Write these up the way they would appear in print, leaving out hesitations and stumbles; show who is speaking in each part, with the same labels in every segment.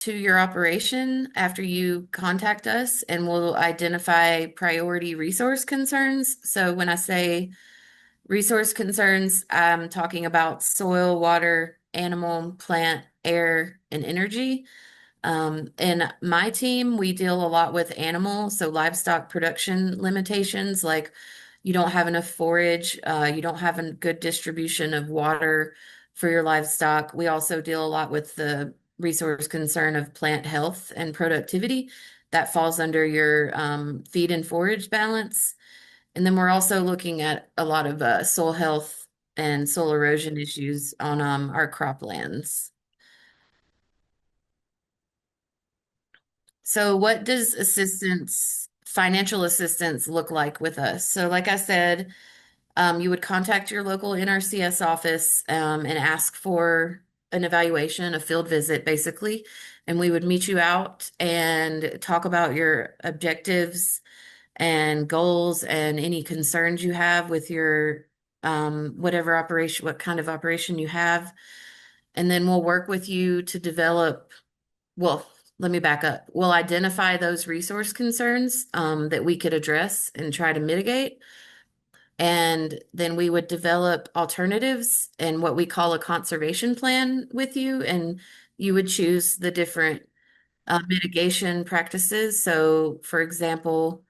Speaker 1: to your operation after you contact us, and we'll identify priority resource concerns. So when I say resource concerns, I'm talking about soil, water, animal, plant, air, and energy. In my team, we deal a lot with animal, so livestock production limitations, like you don't have enough forage, you don't have a good distribution of water for your livestock. We also deal a lot with the resource concern of plant health and productivity. That falls under your feed and forage balance. And then we're also looking at a lot of soil health and soil erosion issues on our croplands. So what does financial assistance look like with us? So like I said, you would contact your local NRCS office and ask for an evaluation, a field visit, basically. And we would meet you out and talk about your objectives and goals and any concerns you have with your whatever operation, what kind of operation you have. And then we'll work with you to develop well, let me back up. We'll identify those resource concerns that we could address and try to mitigate. And then we would develop alternatives and what we call a conservation plan with you. And you would choose the different mitigation practices. So, for example,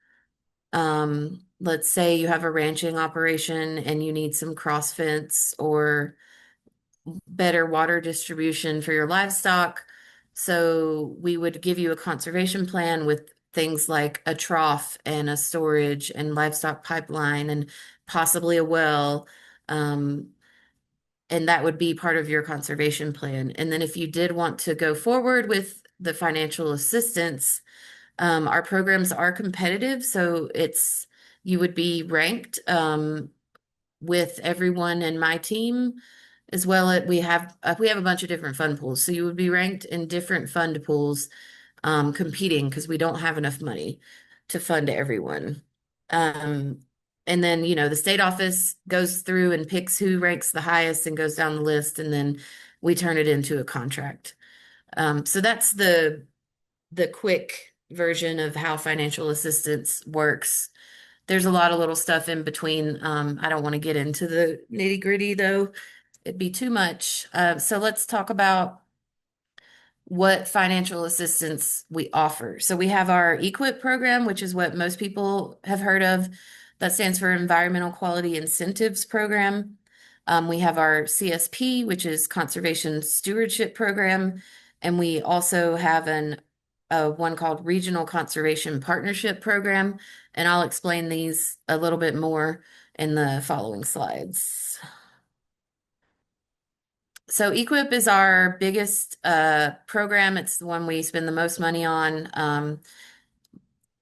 Speaker 1: let's say you have a ranching operation and you need some cross fence or better water distribution for your livestock. So we would give you a conservation plan with things like a trough and a storage and livestock pipeline and possibly a well. Um, and that would be part of your conservation plan. And then if you did want to go forward with the financial assistance, our programs are competitive. So you would be ranked with everyone in my team as well. We have a bunch of different fund pools, so you would be ranked in different fund pools, competing because we don't have enough money to fund everyone. Um, and then the state office goes through and picks who ranks the highest and goes down the list, and then we turn it into a contract. So that's the quick version of how financial assistance works. There's a lot of little stuff in between. I don't want to get into the nitty gritty though. It'd be too much. So let's talk about what financial assistance we offer. So we have our EQIP program, which is what most people have heard of. That stands for Environmental Quality Incentives Program. We have our CSP, which is Conservation Stewardship Program, and we also have one called Regional Conservation Partnership Program, and I'll explain these a little bit more in the following slides. So EQIP is our biggest program. It's the one we spend the most money on.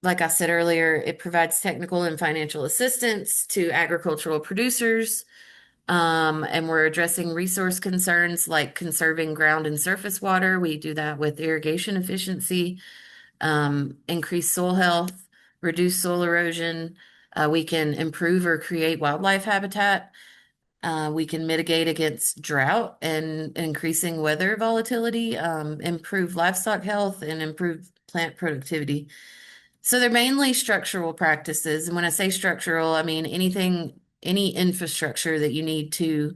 Speaker 1: Like I said earlier, it provides technical and financial assistance to agricultural producers. And we're addressing resource concerns like conserving ground and surface water. We do that with irrigation efficiency, increase soil health, reduce soil erosion. We can improve or create wildlife habitat. We can mitigate against drought and increasing weather volatility, improve livestock health, and improve plant productivity. So they're mainly structural practices. And when I say structural, I mean any infrastructure that you need to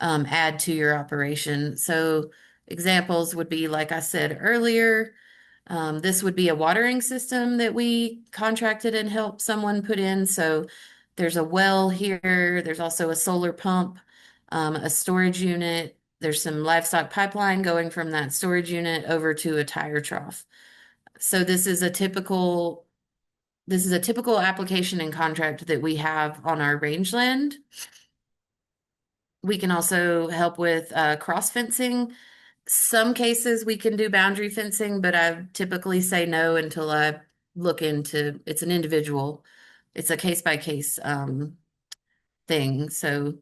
Speaker 1: add to your operation. So examples would be, like I said earlier, this would be a watering system that we contracted and helped someone put in. So there's a well here. There's also a solar pump, a storage unit. There's some livestock pipeline going from that storage unit over to a tire trough. So this is a typical application and contract that we have on our rangeland. We can also help with cross fencing. Some cases we can do boundary fencing, but I typically say no until I look into it's an individual, it's a case by case thing. So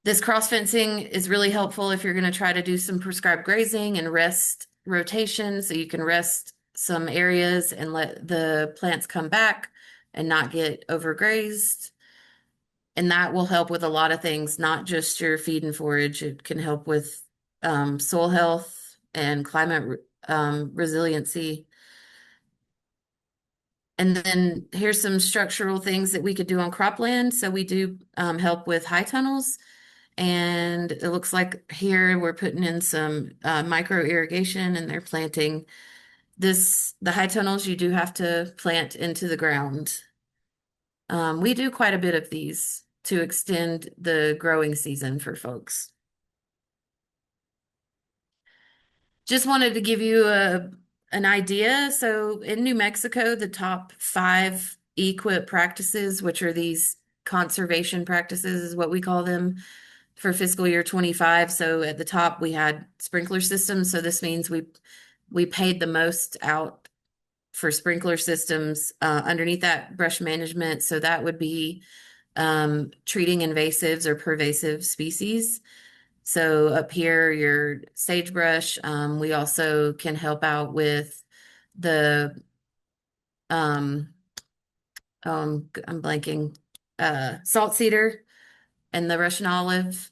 Speaker 1: this cross fencing is really helpful if you're going to try to do some prescribed grazing and rest rotation, so you can rest some areas and let the plants come back and not get overgrazed. And that will help with a lot of things, not just your feed and forage. It can help with soil health and climate resiliency. And then here's some structural things that we could do on cropland. So we do help with high tunnels. And it looks like here we're putting in some micro irrigation and they're planting the high tunnels you do have to plant into the ground. We do quite a bit of these to extend the growing season for folks. Just wanted to give you an idea. So in New Mexico, the top five EQIP practices, which are these conservation practices, is what we call them for fiscal year 25. So at the top, we had sprinkler systems. So this means we paid the most out for sprinkler systems. Underneath that, brush management. So that would be treating invasives or pervasive species. So up here, your sagebrush. We also can help out with the um, I'm blanking, salt cedar and the Russian olive.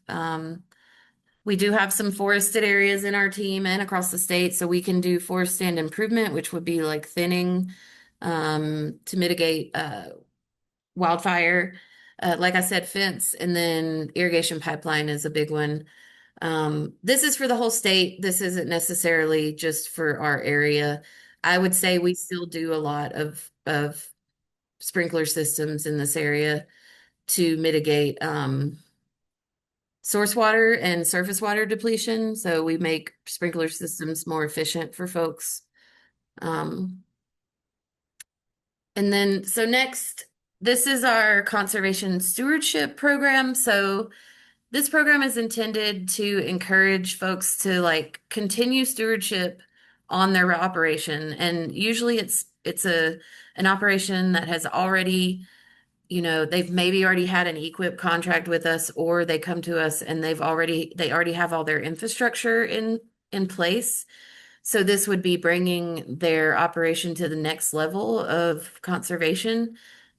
Speaker 1: We do have some forested areas in our team and across the state, so we can do forest stand improvement, which would be like thinning to mitigate wildfire. Like I said, fence, and then irrigation pipeline is a big one. This is for the whole state. This isn't necessarily just for our area. I would say we still do a lot of sprinkler systems in this area to mitigate source water and surface water depletion. So we make sprinkler systems more efficient for folks. Um, and then, so next, this is our conservation stewardship program. So this program is intended to encourage folks to like continue stewardship on their operation. And usually it's an operation that has already, they've maybe already had an equip contract with us, or they come to us and they already have all their infrastructure in place. So this would be bringing their operation to the next level of conservation.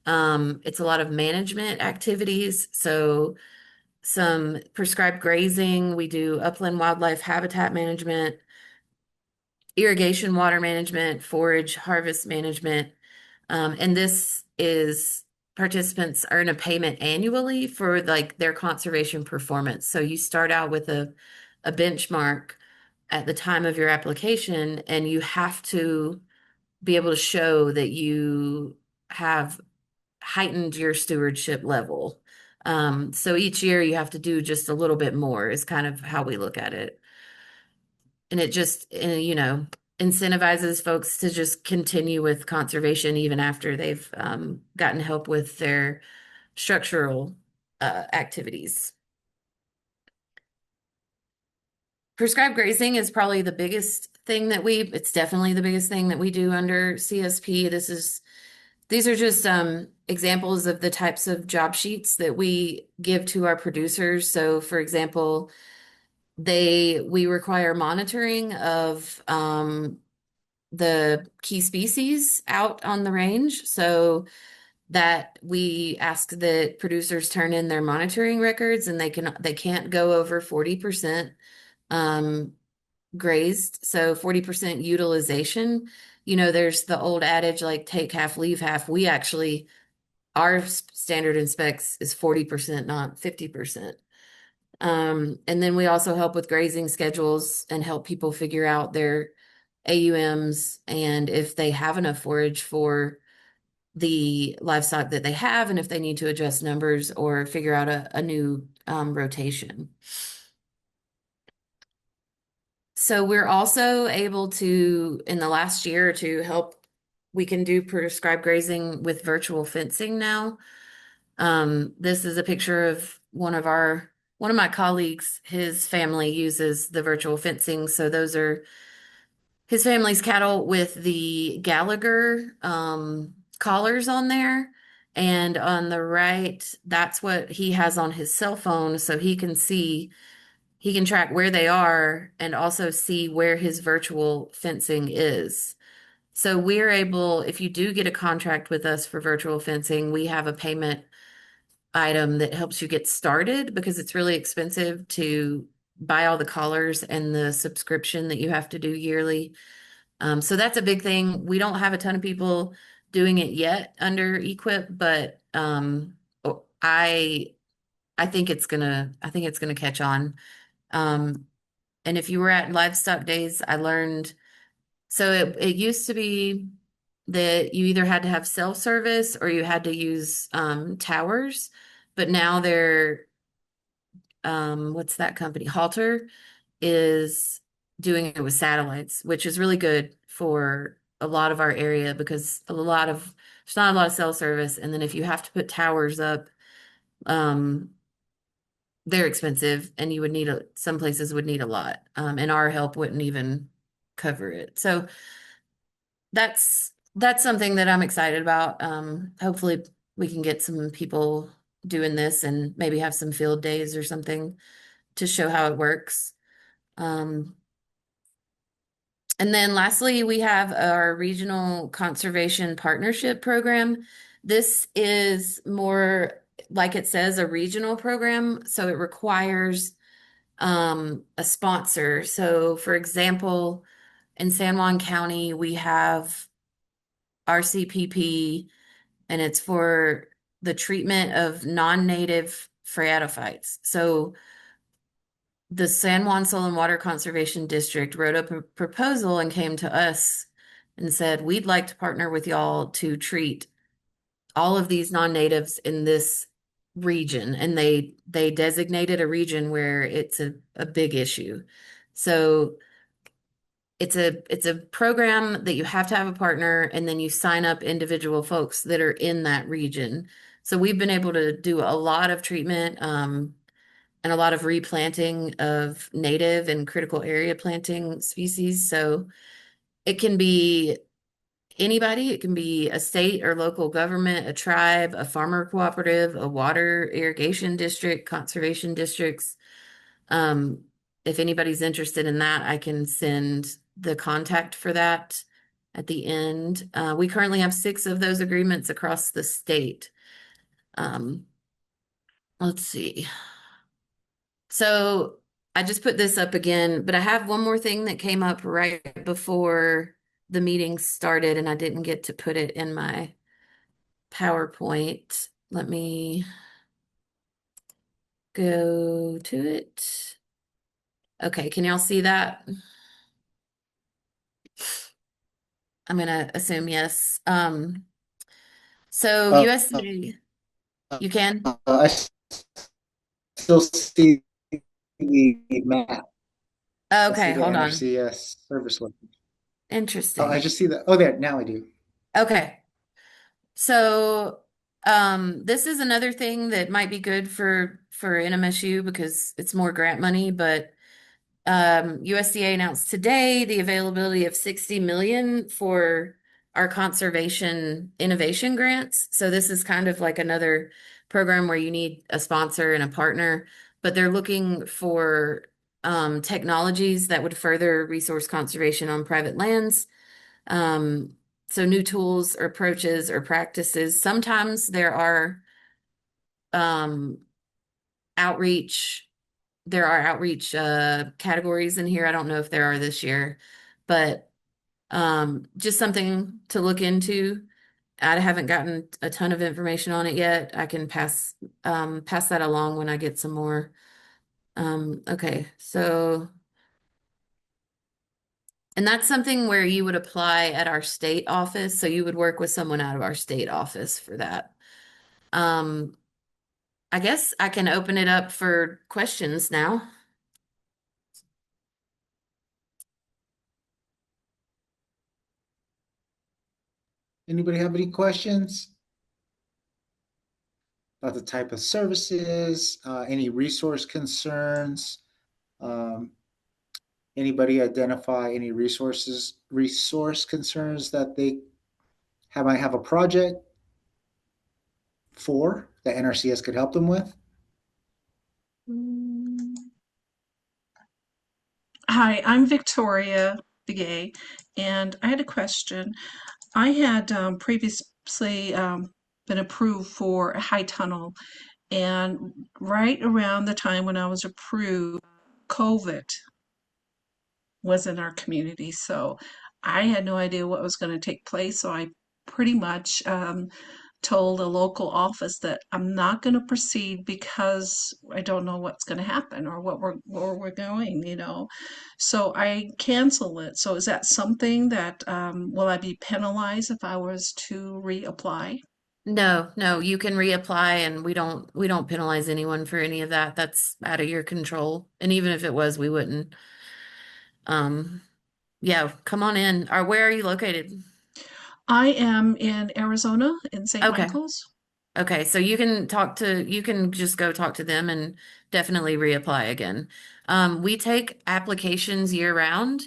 Speaker 1: It's a lot of management activities. So some prescribed grazing, we do upland wildlife habitat management, irrigation water management, forage harvest management. And this is participants earn a payment annually for like their conservation performance. So you start out with a benchmark at the time of your application, and you have to be able to show that you have heightened your stewardship level. So each year you have to do just a little bit more is kind of how we look at it. And it just, incentivizes folks to just continue with conservation even after they've gotten help with their structural activities. Prescribed grazing is probably the biggest thing it's definitely the biggest thing that we do under CSP. These are just examples of the types of job sheets that we give to our producers. So for example, we require monitoring of the key species out on the range. So that we ask that producers turn in their monitoring records, and they can't go over 40% grazed. So 40% utilization. There's the old adage like take half, leave half. Our standard in specs is 40%, not 50%. And then we also help with grazing schedules and help people figure out their AUMs and if they have enough forage for the livestock that they have, and if they need to adjust numbers or figure out a new rotation. So we're also able to, in the last year or two, we can do prescribed grazing with virtual fencing now. This is a picture of one of my colleagues. His family uses the virtual fencing. So those are his family's cattle with the Gallagher collars on there. And on the right, that's what he has on his cell phone. So he can track where they are and also see where his virtual fencing is. So we're able, if you do get a contract with us for virtual fencing, we have a payment item that helps you get started because it's really expensive to buy all the collars and the subscription that you have to do yearly. So that's a big thing. We don't have a ton of people doing it yet under Equip, but I think it's gonna catch on. Um, and if you were at Livestock Days, I learned so it used to be that you either had to have self-service or you had to use towers, but now they're what's that company? Halter is doing it with satellites, which is really good for a lot of our area because there's not a lot of cell service, and then if you have to put towers up, um, they're expensive, and you would need some places would need a lot, and our help wouldn't even cover it. So that's something that I'm excited about. Hopefully we can get some people doing this and maybe have some field days or something to show how it works. Um, And then lastly, we have our regional conservation partnership program. This is more, like it says, a regional program, so it requires a sponsor. So, for example, in San Juan County, we have RCPP, and it's for the treatment of non-native phreatophytes. So the San Juan Soil and Water Conservation District wrote up a proposal and came to us and said, we'd like to partner with y'all to treat all of these non-natives in this region. And they designated a region where it's a big issue. So it's a program that you have to have a partner, and then you sign up individual folks that are in that region. So we've been able to do a lot of treatment, and a lot of replanting of native and critical area planting species. So it can be anybody, it can be a state or local government, a tribe, a farmer cooperative, a water irrigation district, conservation districts. Um, if anybody's interested in that, I can send the contact for that at the end. We currently have 6 of those agreements across the state. Um, let's see. So I just put this up again, but I have one more thing that came up right before the meeting started, and I didn't get to put it in my PowerPoint. Let me go to it. Okay, can y'all see that? I'm gonna assume yes. So
Speaker 2: Uh,
Speaker 1: USDA, you can?
Speaker 2: I still see the map. I see
Speaker 1: Okay,
Speaker 2: the
Speaker 1: hold on.
Speaker 2: NRCS service level. Oh, I
Speaker 1: Interesting.
Speaker 2: just see that. Oh, there. Now I do.
Speaker 1: Okay. So this is another thing that might be good for NMSU because it's more grant money, but USDA announced today the availability of 60 million for our conservation innovation grants. So this is kind of like another program where you need a sponsor and a partner, but they're looking for technologies that would further resource conservation on private lands. Um, so new tools or approaches or practices. Sometimes there are um, outreach categories in here. I don't know if there are this year, but just something to look into. I haven't gotten a ton of information on it yet. I can pass that along when I get some more. Okay, so and that's something where you would apply at our state office. So you would work with someone out of our state office for that. Um, I guess I can open it up for questions now.
Speaker 2: Anybody have any questions about the type of services? Any resource concerns? Um, Anybody identify any resource concerns that they might have a project for that NRCS could help them with?
Speaker 3: Mm. Hi, I'm Victoria Begay, and I had a question. I had previously been approved for a high tunnel, and right around the time when I was approved, COVID was in our community. So I had no idea what was going to take place, so I pretty much told a local office that I'm not going to proceed because I don't know what's going to happen or what we're going. So I cancel it. So is that something that will I be penalized if I was to reapply?
Speaker 1: No, no, you can reapply and we don't penalize anyone for any of that. That's out of your control. And even if it was, we wouldn't. Um, yeah, come on in. Or where are you located?
Speaker 3: I am in Arizona in St.
Speaker 1: Okay.
Speaker 3: Michael's.
Speaker 1: Okay, so you can just go talk to them and definitely reapply again. We take applications year round.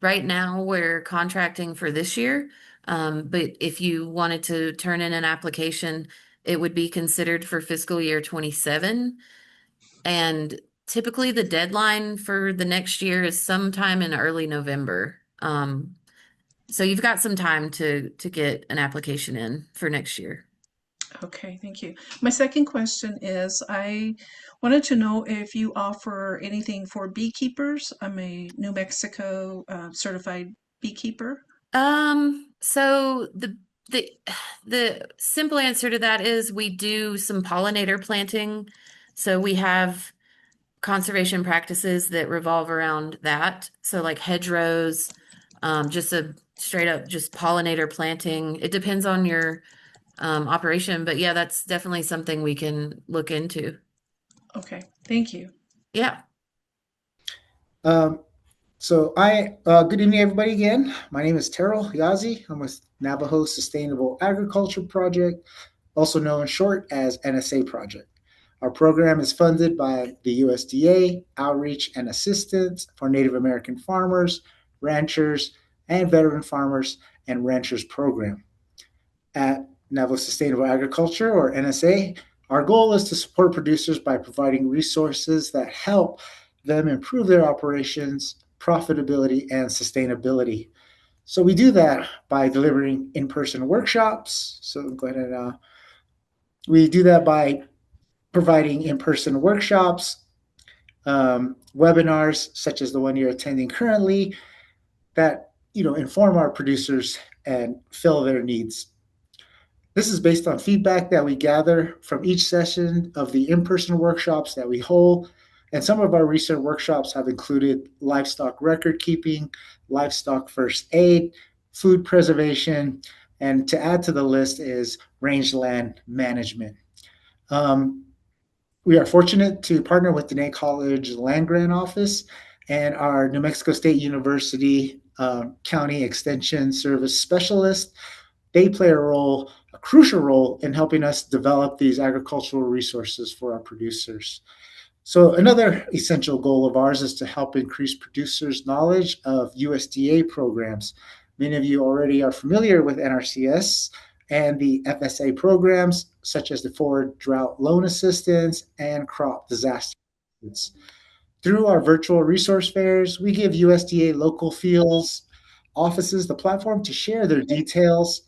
Speaker 1: Right now, we're contracting for this year. But if you wanted to turn in an application, it would be considered for fiscal year 27. And typically the deadline for the next year is sometime in early November. So you've got some time to get an application in for next year.
Speaker 3: Okay, thank you. My second question is I wanted to know if you offer anything for beekeepers. I'm a New Mexico certified beekeeper.
Speaker 1: So the the simple answer to that is we do some pollinator planting. So we have conservation practices that revolve around that. So like hedgerows, just a straight up just pollinator planting. It depends on your operation, but yeah, that's definitely something we can look into.
Speaker 3: Okay, thank you.
Speaker 1: Yeah.
Speaker 2: Um, Good evening, everybody. Again, my name is Terrell Yazi. I'm with Navajo Sustainable Agriculture Project, also known short as NSA Project. Our program is funded by the USDA Outreach and Assistance for Native American Farmers, Ranchers, and Veteran Farmers and Ranchers Program. At Navajo Sustainable Agriculture, or NSA, our goal is to support producers by providing resources that help them improve their operations, profitability, and sustainability. So we do that by delivering in-person workshops. So go ahead and we do that by providing in-person workshops, webinars such as the one you're attending currently that inform our producers and fill their needs. This is based on feedback that we gather from each session of the in-person workshops that we hold. And some of our recent workshops have included livestock record keeping, livestock first aid, food preservation, and to add to the list is rangeland management. Um, we are fortunate to partner with the Dene College Land Grant Office and our New Mexico State University County Extension Service Specialist. They play a crucial role in helping us develop these agricultural resources for our producers. So another essential goal of ours is to help increase producers' knowledge of USDA programs. Many of you already are familiar with NRCS and the FSA programs, such as the Forward Drought Loan Assistance and Crop Disaster Assistance. Through our virtual resource fairs, we give USDA local fields offices the platform to share their details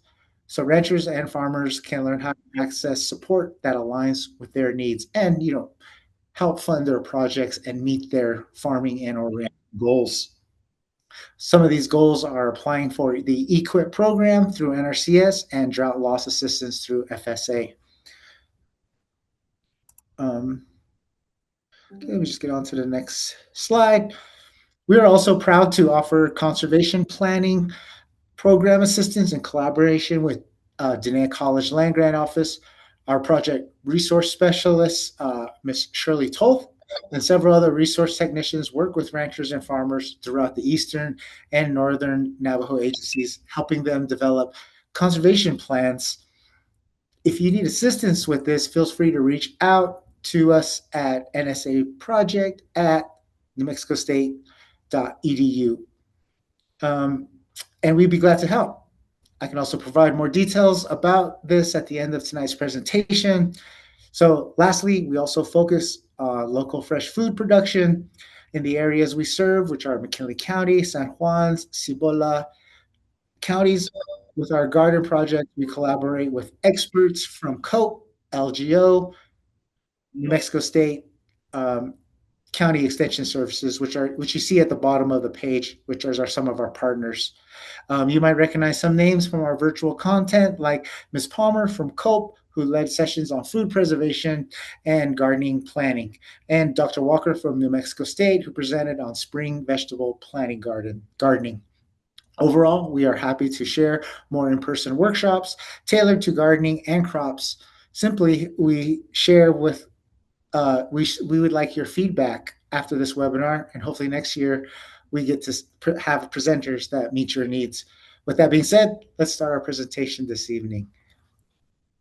Speaker 2: so ranchers and farmers can learn how to access support that aligns with their needs and help fund their projects and meet their farming and or ranch goals. Some of these goals are applying for the EQIP program through NRCS and drought loss assistance through FSA. Okay, let me just get on to the next slide. We are also proud to offer conservation planning program assistance in collaboration with Dene College Land Grant Office, our project resource specialist, Ms. Shirley Toth, and several other resource technicians work with ranchers and farmers throughout the eastern and northern Navajo agencies, helping them develop conservation plans. If you need assistance with this, feel free to reach out to us at nsaproject at newmexicostate.edu. And we'd be glad to help. I can also provide more details about this at the end of tonight's presentation. So lastly, we also focus on local fresh food production in the areas we serve, which are McKinley County, San Juan's, Cibola counties. With our garden project, we collaborate with experts from COPE, LGO, New Mexico State county extension services, which you see at the bottom of the page, which are some of our partners. You might recognize some names from our virtual content, like Ms. Palmer from COPE, who led sessions on food preservation and gardening planning, and Dr. Walker from New Mexico State, who presented on spring vegetable planting gardening. Overall, we are happy to share more in-person workshops tailored to gardening and crops. Simply, we share with we would like your feedback after this webinar, and hopefully next year we get to have presenters that meet your needs. With that being said, let's start our presentation this evening.